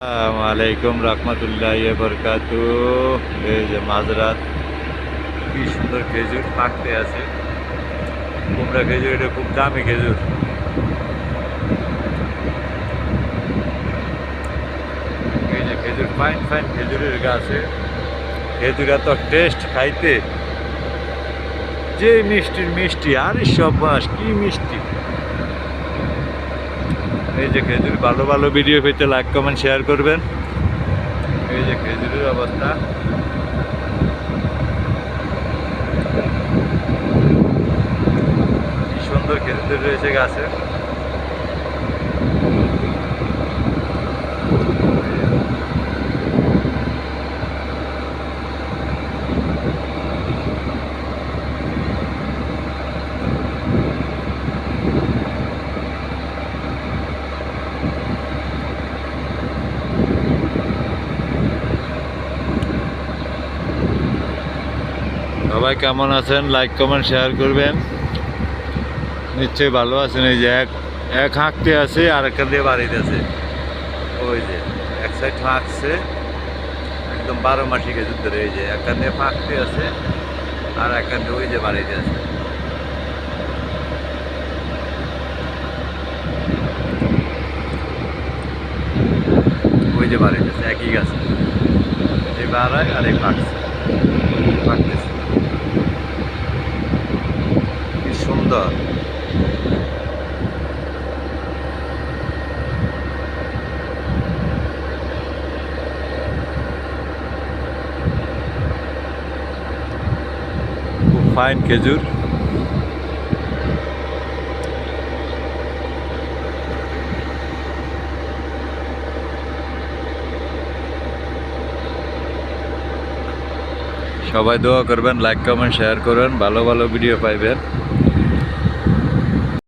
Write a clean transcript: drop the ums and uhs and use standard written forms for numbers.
আসসালামাইকুম রহমতুল্লাহ বরকাতু। এই যে মাঝরাত, কি সুন্দর খেজুর পাকতে আছে। কুমড়া খেজুর, এটা খুব দামি খেজুর। এই যে খেজুর, ফাইন ফাইন খেজুরের গাছে খেজুর এত টেস্ট খাইতে, যে মিষ্টির মিষ্টি, আরে সব মাস কি মিষ্টি। এই যে খেজুর, ভালো ভালো ভিডিও পেতে লাইক কমেন্ট শেয়ার করবেন। এই যে খেজুরের অবস্থা, কি সুন্দর খেজুর রয়েছে গাছে। সবাই কেমন আছেন? লাইক কমেন্ট শেয়ার করবেন। নিশ্চয়ই ভালো আছেন। এই যে এক হাঁকতে আছে, আর একটা দিয়ে বাড়িতে আছে। ওই যে এক সাইড হাঁকছে, একদম 12 মাসি খেজুর ধরে। এই যে একটা দিয়ে ফাঁকতে আছে, আর একটা দিয়ে ওই যে বাড়িতে আছে। ওই যে বাড়িতে আছে, একই গাছে। এই বাড়ায় আর এই ফাঁকছে, ফাঁকতেছে। কি সুন্দর। খুব ফাইন খেজুর। সবাই দোয়া করবেন, লাইক কমেন্ট শেয়ার করবেন, ভালো ভালো ভিডিও পাইবেন।